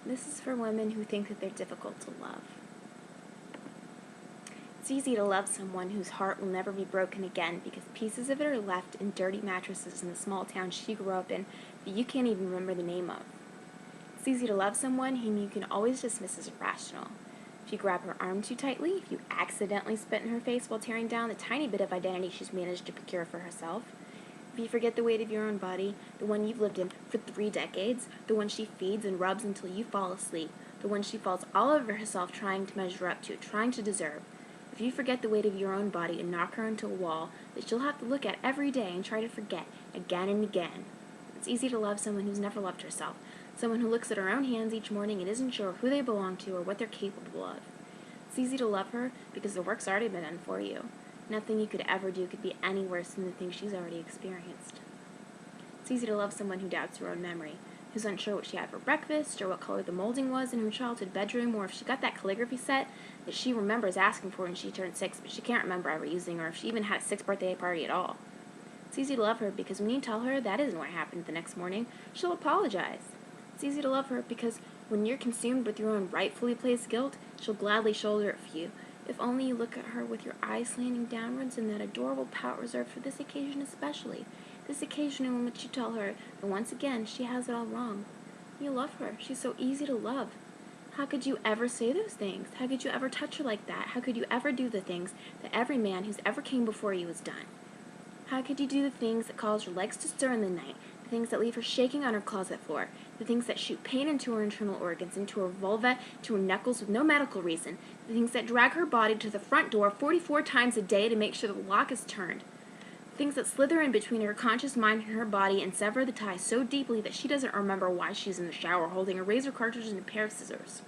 This is for women who think that they're difficult to love. It's easy to love someone whose heart will never be broken again because pieces of it are left in dirty mattresses in the small town she grew up in that you can't even remember the name of. It's easy to love someone whom you can always dismiss as irrational. If you grab her arm too tightly, if you accidentally spit in her face while tearing down the tiny bit of identity she's managed to procure for herself, if you forget the weight of your own body, the one you've lived in for 3 decades, the one she feeds and rubs until you fall asleep, the one she falls all over herself trying to measure up to, trying to deserve, if you forget the weight of your own body and knock her into a wall that she'll have to look at every day and try to forget again and again. It's easy to love someone who's never loved herself, someone who looks at her own hands each morning and isn't sure who they belong to or what they're capable of. It's easy to love her because the work's already been done for you. Nothing you could ever do could be any worse than the things she's already experienced. It's easy to love someone who doubts her own memory, who's unsure what she had for breakfast, or what color the molding was in her childhood bedroom, or if she got that calligraphy set that she remembers asking for when she turned 6, but she can't remember ever using, or if she even had a 6th birthday party at all. It's easy to love her because when you tell her that isn't what happened the next morning, she'll apologize. It's easy to love her because when you're consumed with your own rightfully placed guilt, she'll gladly shoulder it for you. If only you look at her with your eyes slanting downwards in that adorable pout reserved for this occasion especially, this occasion in which you tell her that once again she has it all wrong. You love her. She's so easy to love. How could you ever say those things? How could you ever touch her like that? How could you ever do the things that every man who's ever came before you has done? How could you do the things that cause her legs to stir in the night, the things that leave her shaking on her closet floor, the things that shoot pain into her internal organs, into her vulva, to her knuckles with no medical reason, the things that drag her body to the front door 44 times a day to make sure the lock is turned, the things that slither in between her conscious mind and her body and sever the tie so deeply that she doesn't remember why she's in the shower holding a razor cartridge and a pair of scissors.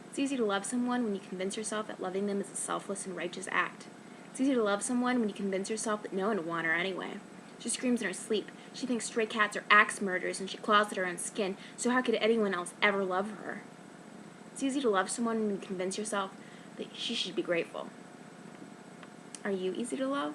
It's easy to love someone when you convince yourself that loving them is a selfless and righteous act. It's easy to love someone when you convince yourself that no one will want her anyway. She screams in her sleep. She thinks stray cats are axe murderers and she claws at her own skin, so how could anyone else ever love her? It's easy to love someone when you convince yourself that she should be grateful. Are you easy to love?